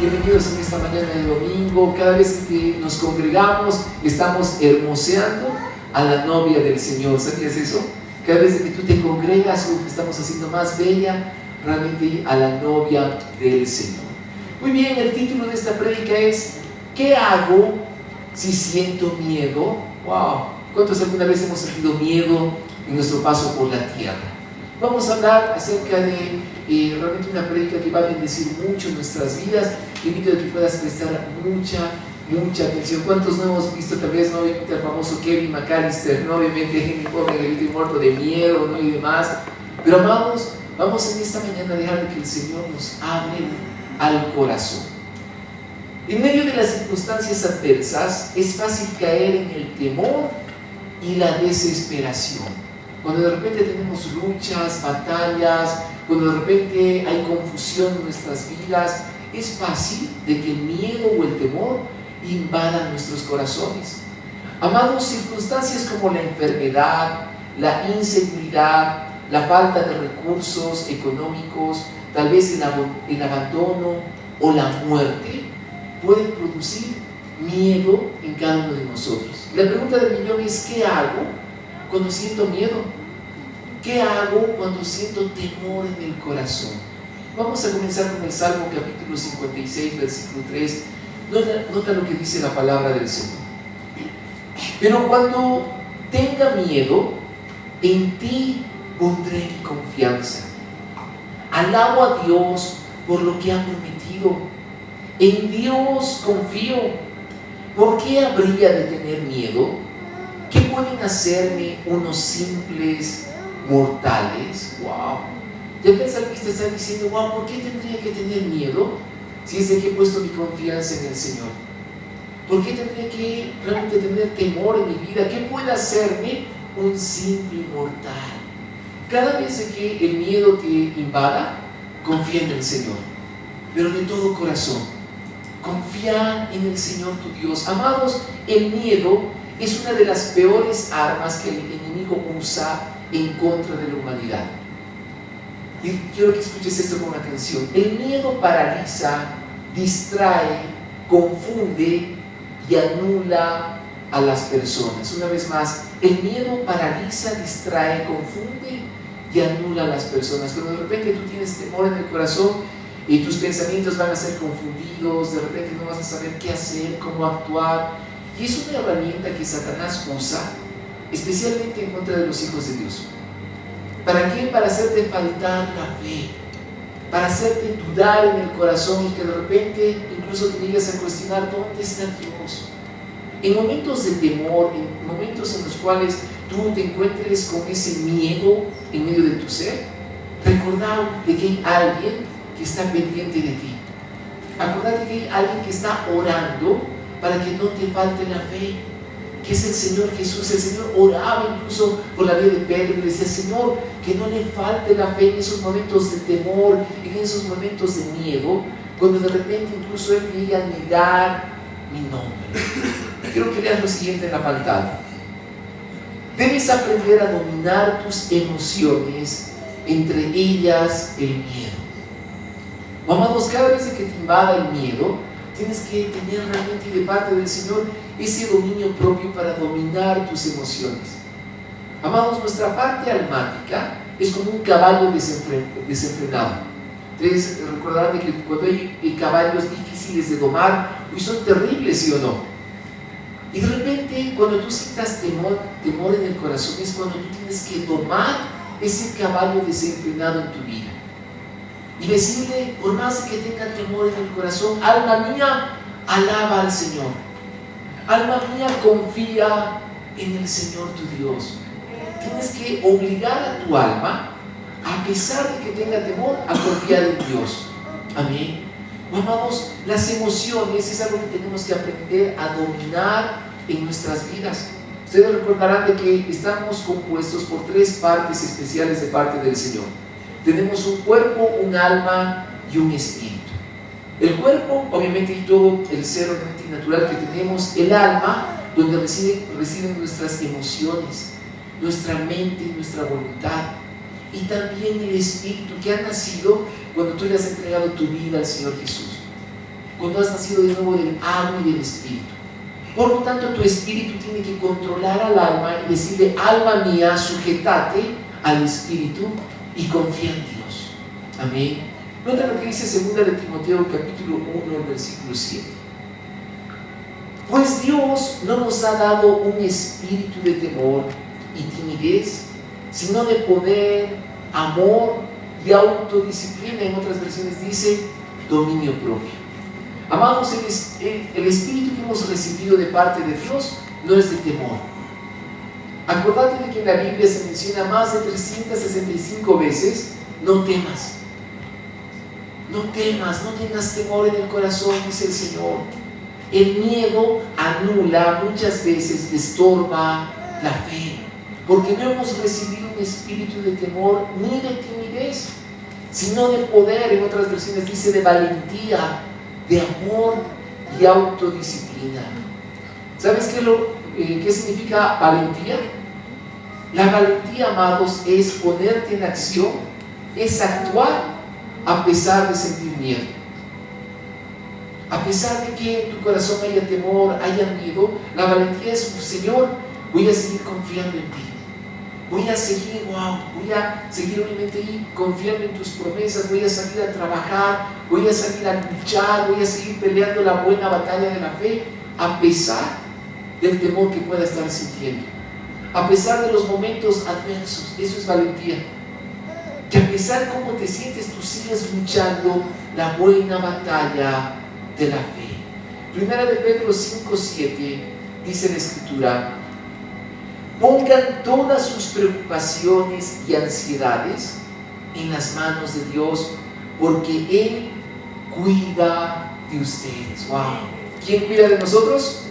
bienvenidos en esta mañana de domingo. Cada vez que nos congregamos estamos hermoseando a la novia del Señor. ¿Sabías eso? Cada vez que tú te congregas, estamos haciendo más bella realmente a la novia del Señor. Muy bien, el título de esta prédica es ¿qué hago si siento miedo? ¡Wow! ¿Cuántos alguna vez hemos sentido miedo en nuestro paso por la tierra? Vamos a hablar acerca de realmente una prédica que va a bendecir mucho nuestras vidas. Te invito a que puedas prestar mucha atención. ¿Cuántos no hemos visto tal vez, no, obviamente, al famoso Kevin McAllister, no, obviamente mi pobre angelito muerto de miedo, ¿no? Y demás? Pero amados, vamos en esta mañana a dejar que el Señor nos hable al corazón. En medio de las circunstancias adversas es fácil caer en el temor y la desesperación. Cuando de repente tenemos luchas, batallas, cuando de repente hay confusión en nuestras vidas, es fácil de que el miedo o el temor invadan nuestros corazones. Amados, circunstancias como la enfermedad, la inseguridad, la falta de recursos económicos, tal vez el abandono o la muerte, pueden producir miedo en cada uno de nosotros. La pregunta del millón es: ¿qué hago cuando siento miedo? ¿Qué hago cuando siento temor en el corazón? Vamos a comenzar con el Salmo capítulo 56, versículo 3. Nota lo que dice la palabra del Señor. Pero cuando tenga miedo, en ti pondré mi confianza. Alabo a Dios por lo que ha prometido. En Dios confío. ¿Por qué habría de tener miedo? ¿Qué pueden hacerme unos simples mortales? ¡Wow! Ya que el salmista está diciendo: ¡wow! ¿Por qué tendría que tener miedo si es de que he puesto mi confianza en el Señor? ¿Por qué tendría que realmente tener temor en mi vida? ¿Qué puede hacerme un simple mortal? Cada vez que el miedo te invada, confía en el Señor, pero de todo corazón. Confía en el Señor tu Dios. Amados, el miedo es una de las peores armas que el enemigo usa en contra de la humanidad. Y quiero que escuches esto con atención. El miedo paraliza, distrae, confunde y anula a las personas. Una vez más, el miedo paraliza, distrae, confunde y anula a las personas. Cuando de repente tú tienes temor en el corazón y tus pensamientos van a ser confundidos, de repente no vas a saber qué hacer, cómo actuar. Y es una herramienta que Satanás usa especialmente en contra de los hijos de Dios. ¿Para qué? Para hacerte faltar la fe, para hacerte dudar en el corazón y que de repente incluso te llegues a cuestionar: ¿dónde está Dios? En momentos de temor, en momentos en los cuales tú te encuentres con ese miedo en medio de tu ser, recordad de que hay alguien que está pendiente de ti. Acordate que hay alguien que está orando para que no te falte la fe, que es el Señor Jesús. El Señor oraba incluso por la vida de Pedro y decía: Señor, que no le falte la fe en esos momentos de temor, en esos momentos de miedo, cuando de repente incluso Él llegue a negar mi nombre. Quiero que leas lo siguiente en la pantalla. Debes aprender a dominar tus emociones, entre ellas el miedo. Amados, cada vez que te invada el miedo, tienes que tener realmente de parte del Señor ese dominio propio para dominar tus emociones. Amados, nuestra parte almática es como un caballo desenfrenado. Ustedes recordarán que cuando hay caballos difíciles de domar, pues son terribles, ¿sí o no? Y de repente, cuando tú sientas temor en el corazón, es cuando tú tienes que domar ese caballo desenfrenado en tu vida. Y decirle, por más que tenga temor en el corazón: alma mía, alaba al Señor. Alma mía, confía en el Señor tu Dios. Tienes que obligar a tu alma, a pesar de que tenga temor, a confiar en Dios. Amén. Amados, las emociones es algo que tenemos que aprender a dominar en nuestras vidas. Ustedes recordarán de que estamos compuestos por tres partes especiales de parte del Señor. Tenemos un cuerpo, un alma y un espíritu. El cuerpo, obviamente, y todo el ser obviamente natural que tenemos. El alma, donde residen nuestras emociones, nuestra mente y nuestra voluntad. Y también el espíritu, que ha nacido cuando tú le has entregado tu vida al Señor Jesús. cuando has nacido de nuevo del agua y del Espíritu. Por lo tanto, tu espíritu tiene que controlar al alma y decirle: alma mía, sujétate al Espíritu y confía en Dios. Amén. Nota lo que dice 2 de Timoteo capítulo 1, versículo 7. Pues Dios no nos ha dado un espíritu de temor y timidez, sino de poder, amor y autodisciplina. En otras versiones dice dominio propio. Amados, el espíritu que hemos recibido de parte de Dios no es de temor. Acordate de que en la Biblia se menciona más de 365 veces: no temas. No temas, no tengas temor en el corazón, dice el Señor. El miedo anula muchas veces, estorba la fe, porque no hemos recibido un espíritu de temor ni de timidez, sino de poder. En otras versiones dice de valentía, de amor y autodisciplina. ¿Sabes qué significa valentía? La valentía, amados, es ponerte en acción, es actuar a pesar de sentir miedo. A pesar de que en tu corazón haya temor, haya miedo, la valentía es: Señor, voy a seguir confiando en ti. Voy a seguir obviamente ahí confiando en tus promesas. Voy a salir a trabajar, voy a salir a luchar, voy a seguir peleando la buena batalla de la fe, a pesar del temor que pueda estar sintiendo, a pesar de los momentos adversos. Eso es valentía. Que a pesar de cómo te sientes, tú sigues luchando la buena batalla de la fe. Primera de Pedro 5:7 dice la Escritura: pongan todas sus preocupaciones y ansiedades en las manos de Dios, porque Él cuida de ustedes. ¡Wow! ¿Quién cuida de nosotros?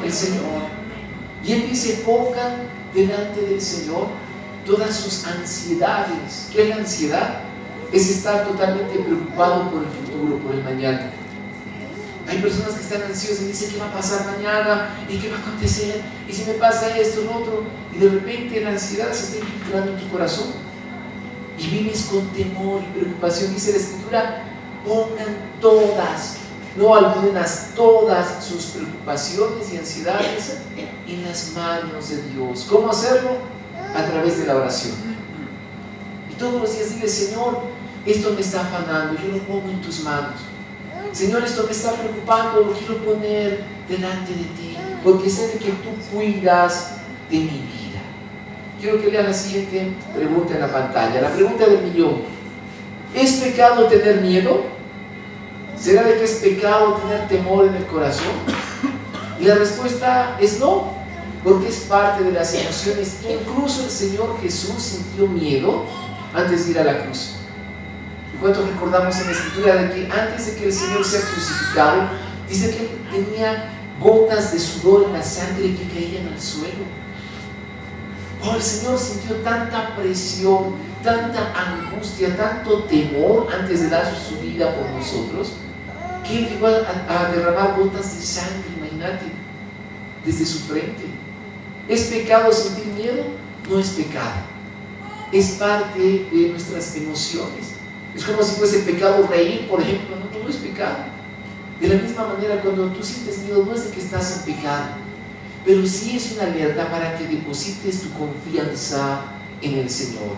El Señor. Y Él dice: pongan delante del Señor todas sus ansiedades. ¿Qué es la ansiedad? Es estar totalmente preocupado por el futuro, por el mañana. Hay personas que están ansiosas y dicen: ¿qué va a pasar mañana? ¿Y qué va a acontecer? ¿Y si me pasa esto, lo otro? Y de repente la ansiedad se está infiltrando en tu corazón y vives con temor y preocupación. Dice la Escritura: pongan todas, no algunas, todas sus preocupaciones y ansiedades en las manos de Dios. ¿Cómo hacerlo? A través de la oración. Y todos los días dile: Señor, esto me está afanando, yo lo pongo en tus manos. Señor, esto me está preocupando, lo quiero poner delante de ti, porque sé de que tú cuidas de mi vida. Quiero que lean la siguiente pregunta en la pantalla, la pregunta del millón. ¿Es pecado tener miedo? ¿Será de que es pecado tener temor en el corazón? Y la respuesta es no, porque es parte de las emociones. Incluso el Señor Jesús sintió miedo antes de ir a la cruz. ¿Y cuántos recordamos en la Escritura de que antes de que el Señor sea crucificado, dice que tenía gotas de sudor en la sangre que caían al suelo? Oh, el Señor sintió tanta presión, tanta angustia, tanto temor antes de dar su vida por nosotros, que Él llegó a derramar gotas de sangre, imagínate, desde su frente. ¿Es pecado sentir miedo? No es pecado. Es parte de nuestras emociones. Es como si fuese pecado reír, por ejemplo. No es pecado. De la misma manera, cuando tú sientes miedo, no es de que estás en pecado, pero sí es una alerta para que deposites tu confianza en el Señor.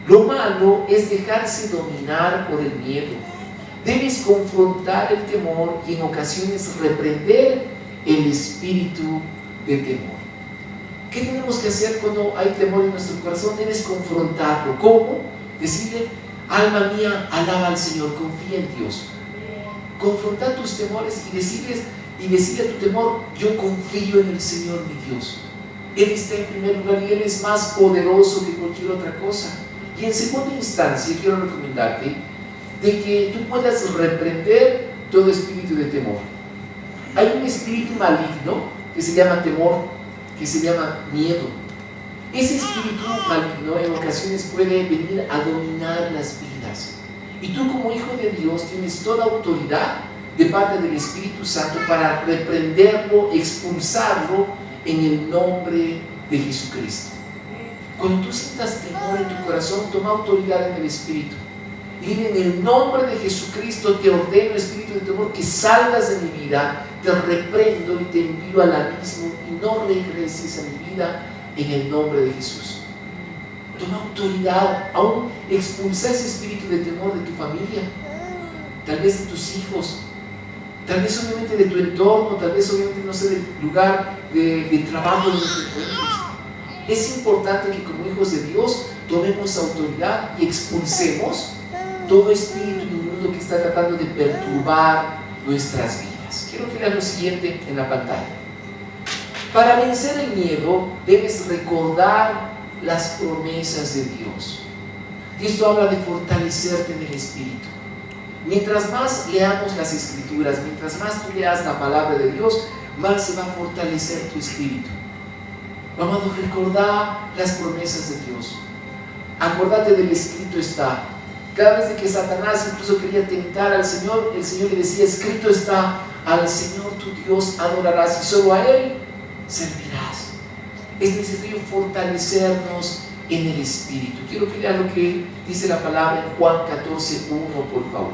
Lo malo es dejarse dominar por el miedo. Debes confrontar el temor y en ocasiones reprender el espíritu de temor. ¿Qué tenemos que hacer cuando hay temor en nuestro corazón? Debes confrontarlo. ¿Cómo? Decirle: alma mía, alaba al Señor, confía en Dios. Confrontar tus temores y decirle a tu temor: yo confío en el Señor mi Dios. Él está en primer lugar y Él es más poderoso que cualquier otra cosa. Y en segunda instancia, quiero recomendarte de que tú puedas reprender todo espíritu de temor. Hay un espíritu maligno que se llama temor, que se llama miedo. Ese espíritu maligno en ocasiones puede venir a dominar las vidas. Y tú, como hijo de Dios, tienes toda autoridad de parte del Espíritu Santo para reprenderlo, expulsarlo en el nombre de Jesucristo. Cuando tú sientas temor en tu corazón, toma autoridad en el Espíritu y dile: en el nombre de Jesucristo te ordeno, espíritu de temor, que salgas de mi vida, te reprendo y te envío al abismo y no regreses a mi vida en el nombre de Jesús. Toma autoridad, aún expulsa ese espíritu de temor de tu familia, tal vez de tus hijos, tal vez obviamente de tu entorno, tal vez obviamente, no sé, del lugar de trabajo donde te encuentres. Es importante que como hijos de Dios tomemos autoridad y expulsemos todo espíritu inmundo que está tratando de perturbar nuestras vidas. Quiero que leas lo siguiente en la pantalla. Para vencer el miedo debes recordar las promesas de Dios. Y esto habla de fortalecerte en el espíritu. Mientras más leamos las escrituras, mientras más tú leas la palabra de Dios, más se va a fortalecer tu espíritu. Vamos a recordar las promesas de Dios. Acordate del escrito está. Cada vez que Satanás incluso quería tentar al Señor, el Señor le decía: escrito está, al Señor tu Dios adorarás y solo a Él servirás. Es necesario fortalecernos en el espíritu. Quiero que lean lo que dice la palabra en Juan 14:1, por favor.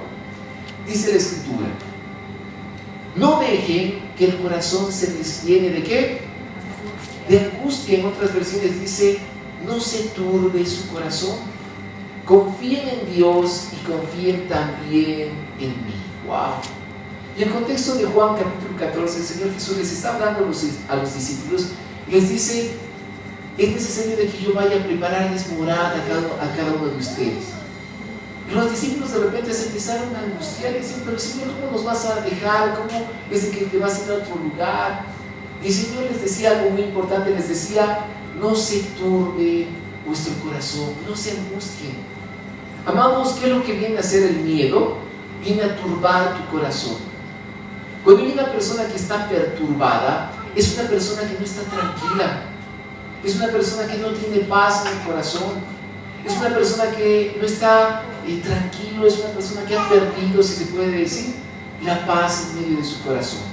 Dice la escritura: no dejen que el corazón se les llene ¿de qué? De angustia. En otras versiones dice: no se turbe su corazón. Confíen en Dios y confíen también en mí. Wow. Y en el contexto de Juan capítulo 14, el Señor Jesús les está hablando a los discípulos y les dice: es necesario de que yo vaya a prepararles morada a cada uno de ustedes. Y los discípulos de repente se empezaron a angustiar y decían: pero Señor, ¿cómo nos vas a dejar? ¿Cómo es de que te vas a ir a otro lugar? Y el Señor les decía algo muy importante, les decía: no se turbe vuestro corazón, no se angustien. Amados, ¿qué es lo que viene a hacer el miedo? Viene a turbar tu corazón. Cuando hay una persona que está perturbada, es una persona que no está tranquila, es una persona que no tiene paz en el corazón, es una persona que no está tranquilo, es una persona que ha perdido, si se puede decir, la paz en medio de su corazón.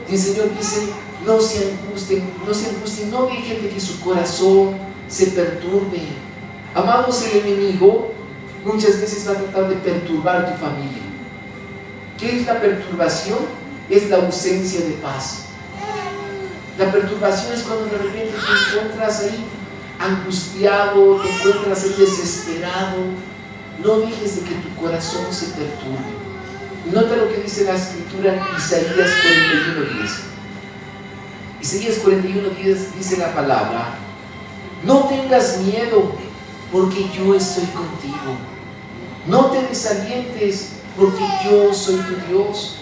Y el Señor dice: no se angustien, no dejen de que su corazón se perturbe. Amados, el enemigo muchas veces va a tratar de perturbar tu familia. ¿Qué es la perturbación? Es la ausencia de paz. La perturbación es cuando de repente te encuentras ahí angustiado, te encuentras ahí desesperado. No dejes de que tu corazón se perturbe. Nota lo que dice la escritura en Isaías 41:10. Isaías 41:10 dice la palabra: no tengas miedo, porque yo estoy contigo. No te desalientes, porque yo soy tu Dios.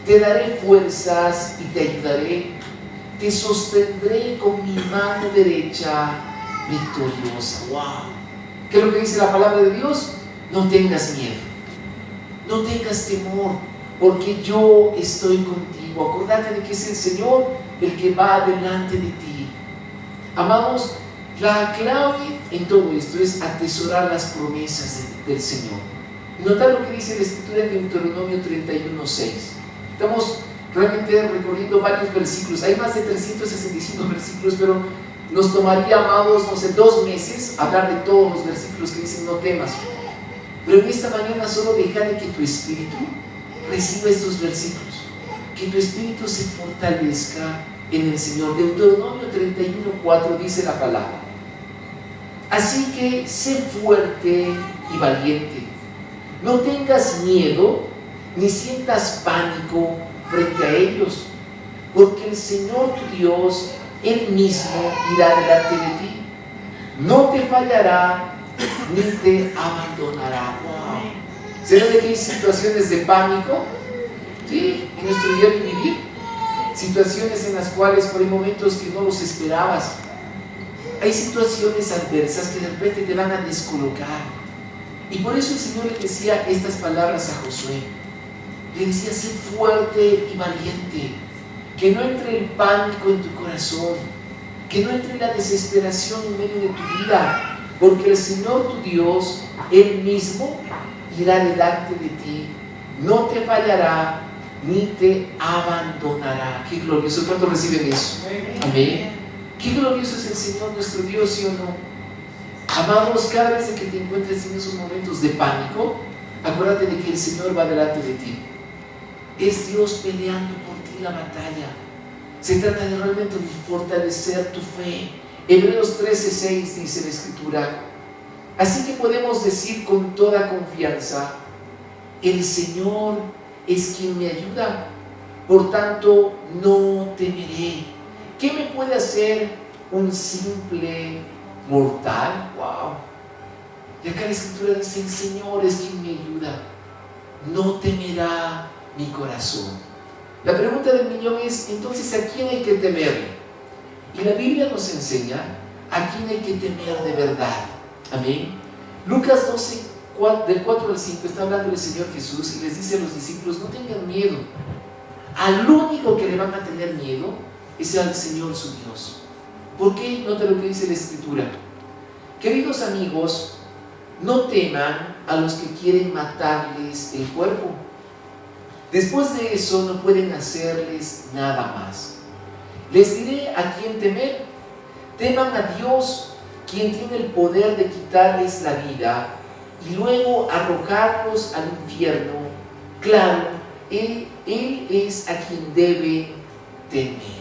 Te daré fuerzas y te ayudaré. Te sostendré con mi mano derecha victoriosa. ¡Wow! ¿Qué es lo que dice la palabra de Dios? No tengas miedo, no tengas temor, porque yo estoy contigo. Acordate de que es el Señor el que va delante de ti. Amados, la clave en todo esto es atesorar las promesas del Señor. Notad lo que dice la escritura en Deuteronomio 31:6. Estamos realmente recorriendo varios versículos. Hay más de 365 versículos, pero nos tomaría, amados, no sé, 2 meses hablar de todos los versículos que dicen no temas. Pero en esta mañana solo dejaré que tu espíritu reciba estos versículos, que tu espíritu se fortalezca en el Señor. Deuteronomio 31:4 dice la palabra: así que sé fuerte y valiente, no tengas miedo ni sientas pánico frente a ellos, porque el Señor tu Dios, Él mismo irá delante de ti, no te fallará ni te abandonará. Wow. ¿Será de que hay situaciones de pánico? Sí, en nuestro día de vivir, situaciones en las cuales por momentos que no los esperabas. Hay situaciones adversas que de repente te van a descolocar. Y por eso el Señor le decía estas palabras a Josué. Le decía: sé fuerte y valiente, que no entre el pánico en tu corazón, que no entre la desesperación en medio de tu vida, porque el Señor tu Dios, Él mismo, irá delante de ti, no te fallará ni te abandonará. Qué glorioso. ¿Cuántos reciben eso? Amén. Qué glorioso es el Señor nuestro Dios, ¿sí o no? Amados, cada vez que te encuentres en esos momentos de pánico, acuérdate de que el Señor va delante de ti. Es Dios peleando por ti la batalla. Se trata de realmente fortalecer tu fe. Hebreos 13:6 dice la Escritura: así que podemos decir con toda confianza, el Señor es quien me ayuda, por tanto no temeré. ¿Qué me puede hacer un simple mortal? Wow. Y acá la Escritura dice: el Señor es quien me ayuda, no temerá mi corazón. La pregunta del millón es, entonces, ¿a quién hay que temerle? Y la Biblia nos enseña a quién hay que temer de verdad. Amén. Lucas 12, del 4 al 5, está hablando el Señor Jesús y les dice a los discípulos: no tengan miedo. Al único que le van a tener miedo es al Señor su Dios. ¿Por qué? Nota lo que dice la Escritura. Queridos amigos, no teman a los que quieren matarles el cuerpo. Después de eso no pueden hacerles nada más. Les diré a quién temer. Teman a Dios, quien tiene el poder de quitarles la vida y luego arrojarlos al infierno. Claro, Él es a quien deben temer.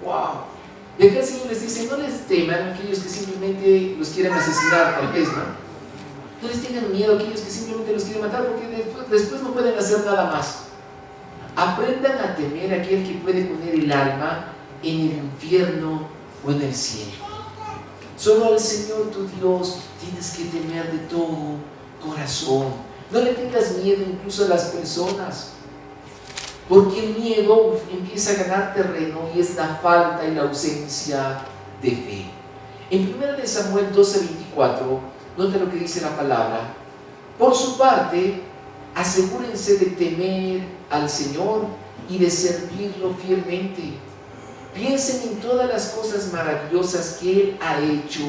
¡Wow! Y acá el Señor les dice: no les teman a aquellos que simplemente los quieren asesinar, tal vez, ¿no? No les tengan miedo a aquellos que simplemente los quieren matar, porque después no pueden hacer nada más. Aprendan a temer a aquel que puede poner el alma en el infierno o en el cielo. Solo al Señor tu Dios tienes que temer de todo corazón. No le tengas miedo incluso a las personas, porque el miedo empieza a ganar terreno y es la falta y la ausencia de fe. En 1 Samuel 12:24, nota lo que dice la palabra: por su parte, asegúrense de temer al Señor y de servirlo fielmente. Piensen en todas las cosas maravillosas que Él ha hecho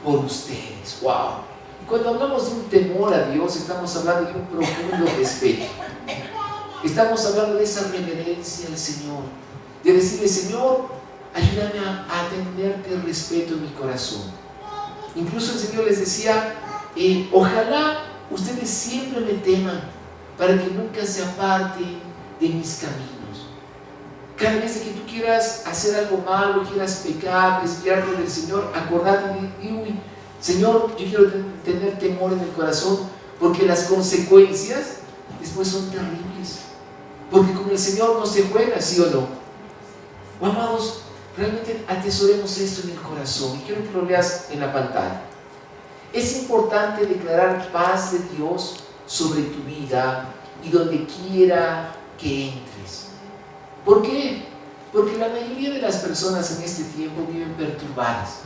por ustedes. ¡Wow! Y cuando hablamos de un temor a Dios, estamos hablando de un profundo respeto. Estamos hablando de esa reverencia al Señor, de decirle: Señor, ayúdame a tenerte respeto en mi corazón. Incluso el Señor les decía: ojalá ustedes siempre me teman, para que nunca se aparten de mis caminos. Cada vez que tú quieras hacer algo malo, quieras pecar, desviarte del Señor, acordate de: uy, Señor, yo quiero tener temor en el corazón, porque las consecuencias después son terribles. Porque con el Señor no se juega, ¿sí o no? Amados, realmente atesoremos esto en el corazón, y quiero que lo leas en la pantalla. Es importante declarar paz de Dios sobre tu vida y donde quiera que entres. ¿Por qué? Porque la mayoría de las personas en este tiempo viven perturbadas.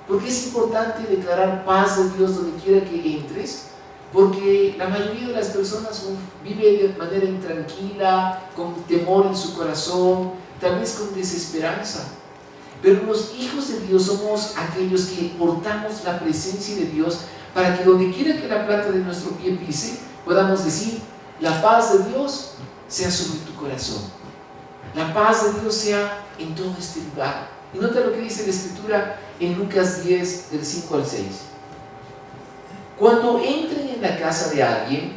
Porque es importante declarar paz de Dios donde quiera que entres, porque la mayoría de las personas vive de manera intranquila, con temor en su corazón, tal vez con desesperanza. Pero los hijos de Dios somos aquellos que portamos la presencia de Dios, para que donde quiera que la planta de nuestro pie pise, podamos decir: la paz de Dios sea sobre tu corazón, la paz de Dios sea en todo este lugar. Y nota lo que dice la Escritura en Lucas 10, del 5 al 6. Cuando entren en la casa de alguien,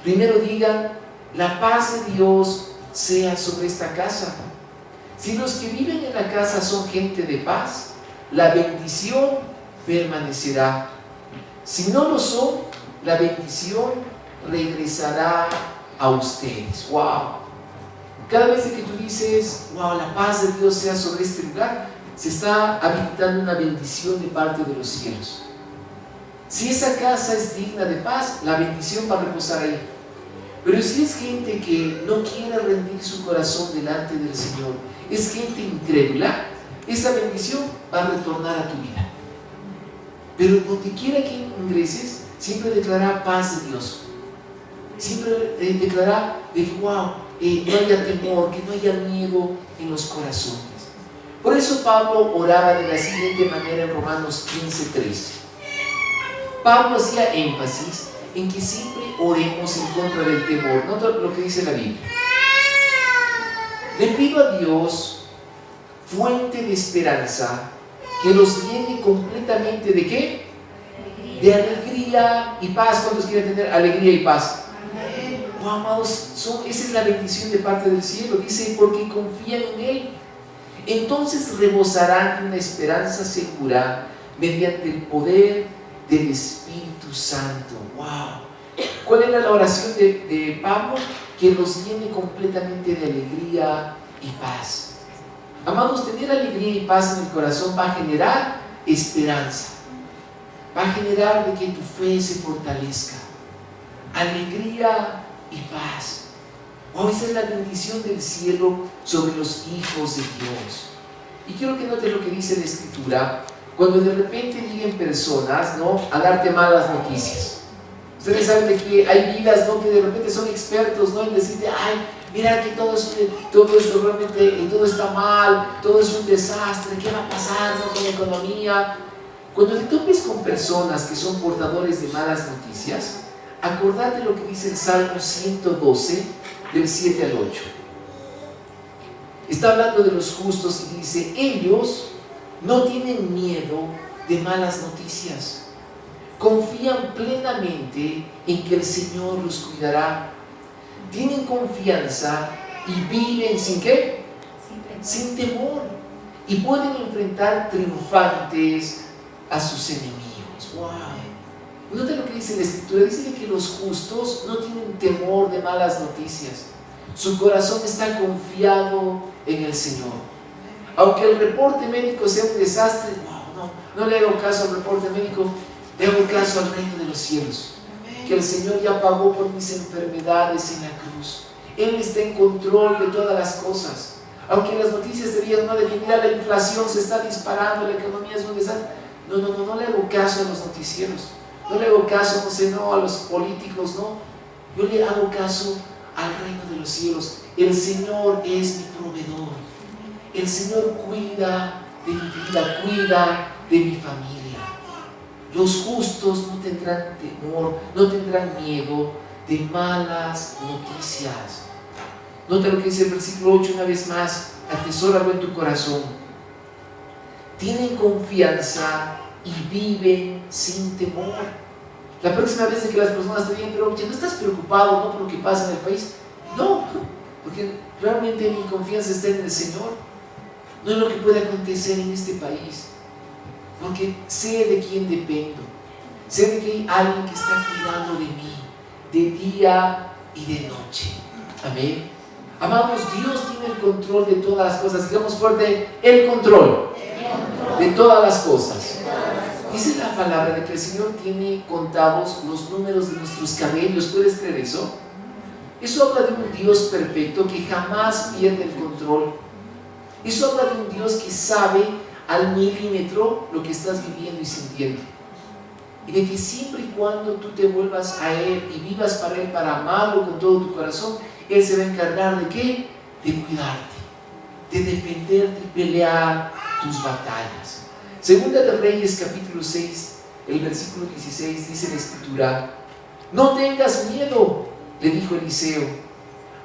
primero digan: la paz de Dios sea sobre esta casa. Si los que viven en la casa son gente de paz, la bendición permanecerá. Si no lo son, la bendición regresará a ustedes. ¡Wow! Cada vez que tú dices: wow, la paz de Dios sea sobre este lugar, se está habilitando una bendición de parte de los cielos. Si esa casa es digna de paz, la bendición va a reposar ahí. Pero si es gente que no quiere rendir su corazón delante del Señor, es gente incrédula, esa bendición va a retornar a tu vida. Pero donde quiera que ingreses, siempre declara paz de Dios. Siempre declara de que no haya temor, que no haya miedo en los corazones. Por eso Pablo oraba de la siguiente manera en Romanos 15:3. Pablo hacía énfasis en que siempre oremos en contra del temor. Nota lo que dice la Biblia. Le pido a Dios, fuente de esperanza, que los llene completamente ¿de qué? de alegría y paz. ¿Cuántos quieren tener alegría y paz? Oh, amados, esa es la bendición de parte del cielo. Dice, porque confían en Él, entonces rebosarán de una esperanza segura mediante el poder del Espíritu Santo. ¡Wow! ¿Cuál era la oración de Pablo? Que los llene completamente de alegría y paz. Amados, tener alegría y paz en el corazón va a generar esperanza, va a generar de que tu fe se fortalezca. Alegría y paz. Oh, esa es la bendición del cielo sobre los hijos de Dios. Y quiero que notes lo que dice la Escritura cuando de repente lleguen personas, ¿no?, a darte malas noticias. Ustedes saben de que hay vidas, ¿no?, que de repente son expertos, ¿no?, en decirte, ay, mira que todo esto realmente, todo está mal, todo es un desastre, ¿qué va a pasar, ¿no?, con la economía? Cuando te topes con personas que son portadores de malas noticias, acordate lo que dice el Salmo 112, del 7 al 8. Está hablando de los justos y dice, ellos no tienen miedo de malas noticias, confían plenamente en que el Señor los cuidará, tienen confianza y viven ¿sin qué? Sin temor, y pueden enfrentar triunfantes a sus enemigos. ¡Wow! Nota lo que dice la Escritura, dice que los justos no tienen temor de malas noticias, su corazón está confiado en el Señor. Aunque el reporte médico sea un desastre, no le hago caso al reporte médico, le hago caso al reino de los cielos, que el Señor ya pagó por mis enfermedades en la cruz. Él está en control de todas las cosas. Aunque las noticias te digan, no, de que mira, la inflación se está disparando, la economía es un desastre, no le hago caso a los noticieros, no le hago caso, a los políticos, no. Yo le hago caso al reino de los cielos. El Señor es mi proveedor. El Señor cuida de mi vida, cuida de mi familia. Los justos no tendrán temor, no tendrán miedo de malas noticias. Nota lo que dice el versículo 8 una vez más, atesóralo en tu corazón. Tienen confianza y viven sin temor. La próxima vez que las personas te digan, pero ¿no estás preocupado, no, por lo que pasa en el país? No, porque realmente mi confianza está en el Señor, no en lo que puede acontecer en este país, porque sé de quién dependo, sé de que hay alguien que está cuidando de mí, de día y de noche. Amén. Amados, Dios tiene el control de todas las cosas. Digamos fuerte, el control de todas las cosas. Dice la palabra de que el Señor tiene contados los números de nuestros cabellos. ¿Puedes creer eso? Eso habla de un Dios perfecto que jamás pierde el control. Eso habla de un Dios que sabe al milímetro lo que estás viviendo y sintiendo. Y de que siempre y cuando tú te vuelvas a Él y vivas para Él, para amarlo con todo tu corazón, Él se va a encargar ¿de qué? De cuidarte, de defenderte y pelear tus batallas. Segunda de Reyes, capítulo 6, el versículo 16, dice la Escritura: no tengas miedo, le dijo Eliseo,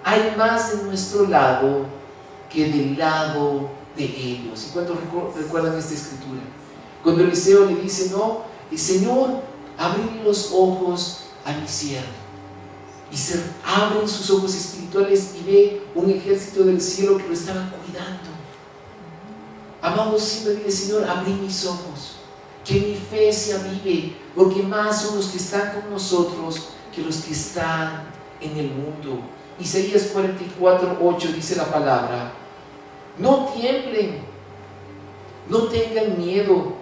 hay más de nuestro lado que del lado de ellos. ¿Y cuántos recuerdan esta Escritura? Cuando Eliseo le dice, no, el Señor, abre los ojos a mi siervo. Y se abren sus ojos espirituales y ve un ejército del cielo que lo estaba cuidando. Amados, siempre dile, Señor, abrí mis ojos, que mi fe se avive, porque más son los que están con nosotros que los que están en el mundo. Isaías 44:8 dice la palabra: no tiemblen, no tengan miedo.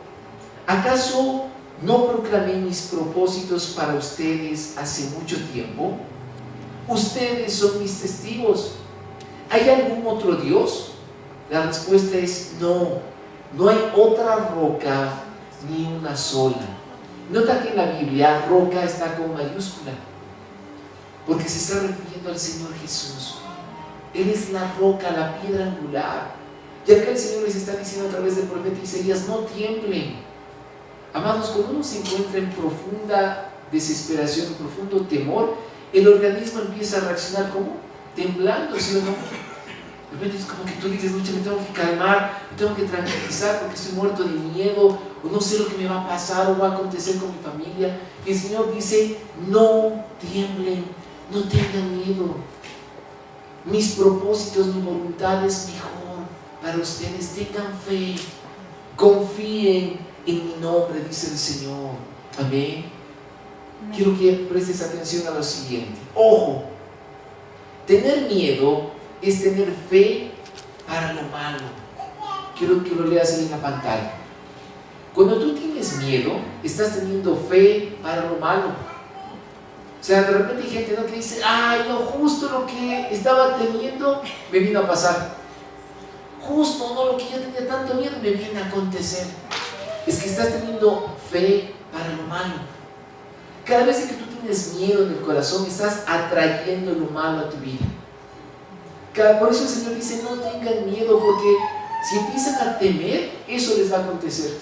¿Acaso no proclamé mis propósitos para ustedes hace mucho tiempo? Ustedes son mis testigos. ¿Hay algún otro Dios? La respuesta es no, no hay otra roca ni una sola. Nota que en la Biblia roca está con mayúscula, porque se está refiriendo al Señor Jesús. Él es la roca, la piedra angular. Y acá el Señor les está diciendo a través del profeta Isaías: no tiemblen. Amados, cuando uno se encuentra en profunda desesperación, en profundo temor, el organismo empieza a reaccionar como temblando, ¿sí o no? De repente es como que tú dices, mucha, me tengo que calmar, me tengo que tranquilizar porque estoy muerto de miedo, o no sé lo que me va a pasar o va a acontecer con mi familia. Y el Señor dice, no tiemblen, no tengan miedo. Mis propósitos, mi voluntad es mejor para ustedes. Tengan fe, confíen en mi nombre, dice el Señor. Amén. Quiero que prestes atención a lo siguiente. Ojo, tener miedo es tener fe para lo malo. Quiero que lo leas ahí en la pantalla. Cuando tú tienes miedo, estás teniendo fe para lo malo. O sea, de repente hay gente, ¿no?, que dice, ay, no, justo lo que estaba teniendo me vino a pasar. Justo, no, lo que yo tenía tanto miedo me viene a acontecer. Es que estás teniendo fe para lo malo. Cada vez que tú tienes miedo en el corazón, estás atrayendo lo malo a tu vida. Por eso el Señor dice, no tengan miedo, porque si empiezan a temer, eso les va a acontecer.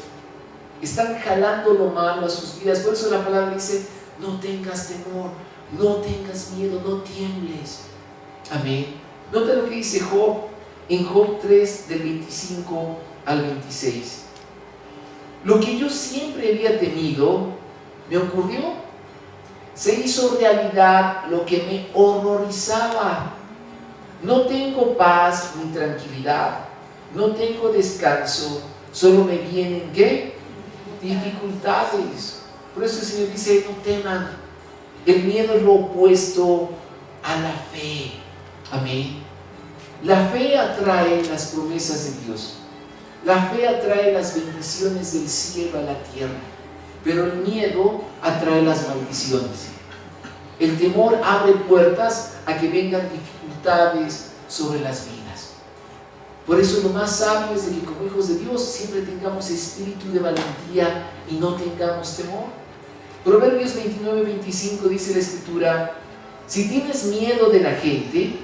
Están jalando lo malo a sus vidas. Por eso la palabra dice, no tengas temor, no tengas miedo, no tiembles. Amén. Nota lo que dice Job en Job 3, del 25 al 26. Lo que yo siempre había temido me ocurrió. Se hizo realidad lo que me horrorizaba. No tengo paz ni tranquilidad, no tengo descanso, solo me vienen, ¿qué? Dificultades. Por eso el Señor dice, no teman. El miedo es lo opuesto a la fe. Amén. La fe atrae las promesas de Dios. La fe atrae las bendiciones del cielo a la tierra. Pero el miedo atrae las maldiciones. El temor abre puertas a que vengan dificultades sobre las vidas. Por eso lo más sabio es de que como hijos de Dios siempre tengamos espíritu de valentía y no tengamos temor. Proverbios 29-25 dice la Escritura, si tienes miedo de la gente,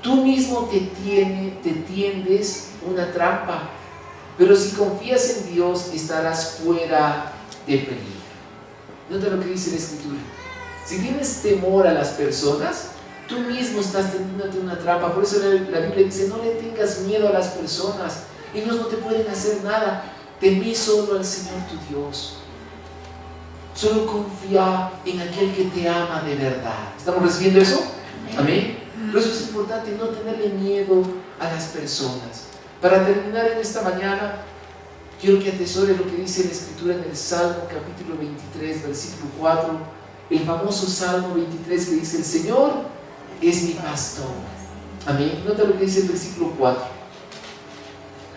tú mismo te tiendes una trampa, pero si confías en Dios estarás fuera de peligro. Nota lo que dice la Escritura. Si tienes temor a las personas, tú mismo estás tendiéndote una trampa. Por eso la Biblia dice, no le tengas miedo a las personas. Ellos no te pueden hacer nada. Temé solo al Señor tu Dios. Solo confía en aquel que te ama de verdad. ¿Estamos recibiendo eso? Amén. Por eso es importante no tenerle miedo a las personas. Para terminar en esta mañana, quiero que atesores lo que dice la Escritura en el Salmo capítulo 23, versículo 4. El famoso Salmo 23 que dice, el Señor es mi pastor. Amén. Nota lo que dice el versículo 4.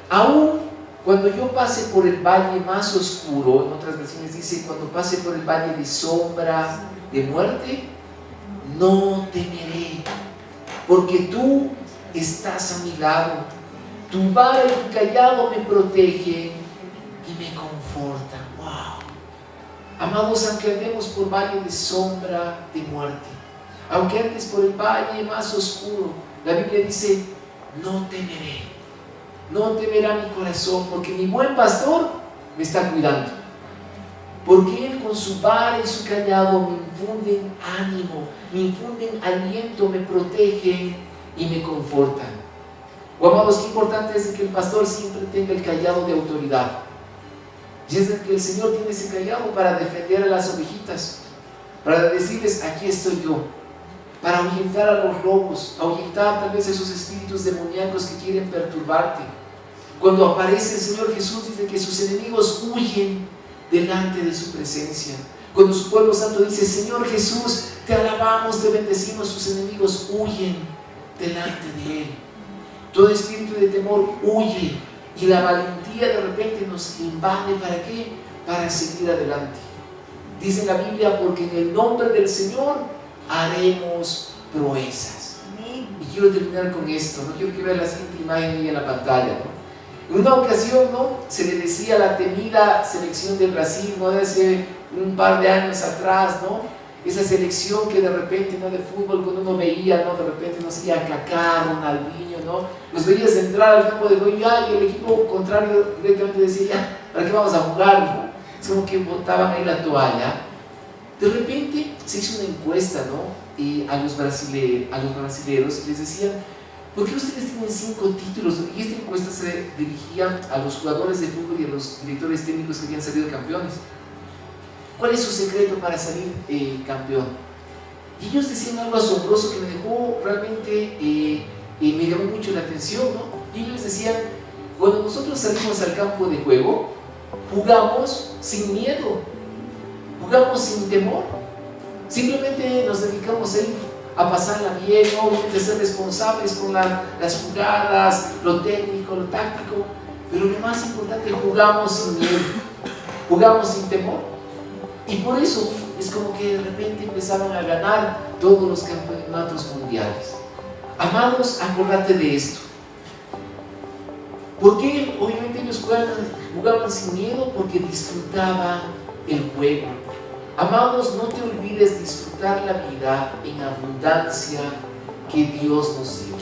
Aún cuando yo pase por el valle más oscuro, en otras versiones dice, cuando pase por el valle de sombra de muerte, no temeré, porque tú estás a mi lado. Tu vara y tu callado me protegen y me confortan. Wow. Amados, aunque andemos por valle de sombra de muerte, aunque andes por el valle más oscuro, la Biblia dice, no temeré. No temerá mi corazón, porque mi buen pastor me está cuidando. Porque Él con su vara y su callado me infunden ánimo, me infunden aliento, me protegen y me confortan. Oh, amados, qué importante es que el pastor siempre tenga el callado de autoridad. Y es que el Señor tiene ese callado para defender a las ovejitas, para decirles, aquí estoy yo, para ahuyentar a los lobos, ahuyentar tal vez esos espíritus demoníacos que quieren perturbarte. Cuando aparece el Señor Jesús, dice que sus enemigos huyen delante de su presencia. Cuando su pueblo santo dice, Señor Jesús, te alabamos, te bendecimos, sus enemigos huyen delante de Él. Todo espíritu de temor huye y la valentía de repente nos invade. ¿Para qué? Para seguir adelante. Dice la Biblia, porque en el nombre del Señor haremos proezas. Y quiero terminar con esto. No quiero que vean la siguiente imagen ahí en la pantalla, ¿no? En una ocasión, ¿no?, se le decía a la temida selección de Brasil, ¿no?, de hace un par de años atrás, ¿no?, esa selección que de repente, ¿no?, de fútbol, cuando uno veía, ¿no?, de repente, no sé, a Kaká, Ronaldinho, ¿no?, los veías entrar al campo de juego y el equipo contrario directamente decía, ya, ¿para qué vamos a jugar?, ¿no? Es como que botaban ahí la toalla. De repente se hizo una encuesta, ¿no?, a los brasileros les decían, ¿Por qué ustedes tienen 5 títulos? Y esta encuesta se dirigía a los jugadores de fútbol y a los directores técnicos que habían salido campeones. ¿Cuál es su secreto para salir campeón? Y ellos decían algo asombroso que me dejó realmente, me llamó mucho la atención, ¿no? Y ellos decían, cuando nosotros salimos al campo de juego, jugamos sin miedo, jugamos sin temor, simplemente nos dedicamos a pasarla bien, obviamente ser responsables con las jugadas, lo técnico, lo táctico, pero lo más importante, jugamos sin miedo, jugamos sin temor. Y por eso es como que de repente empezaban a ganar todos los campeonatos mundiales. Amados, acordate de esto. ¿Por qué? Obviamente ellos jugaban sin miedo porque disfrutaban el juego. Amados, no te olvides disfrutar la vida en abundancia que Dios nos dio.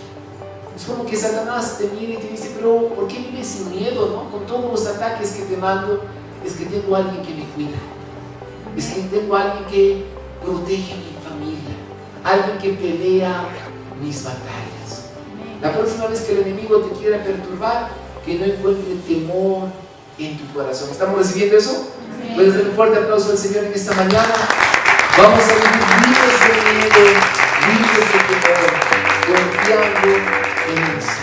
Es como que Satanás te mira y te dice, pero ¿por qué vives sin miedo, no? Con todos los ataques que te mando, es que tengo a alguien que me cuida. Es que tengo a alguien que protege mi familia, alguien que pelea mis batallas. La próxima vez que el enemigo te quiera perturbar, que no encuentre temor en tu corazón. ¿Estamos recibiendo eso? Puedes dar un fuerte aplauso al Señor en esta mañana. Vamos a vivir libres de miedo, libres de temor, confiando en Él.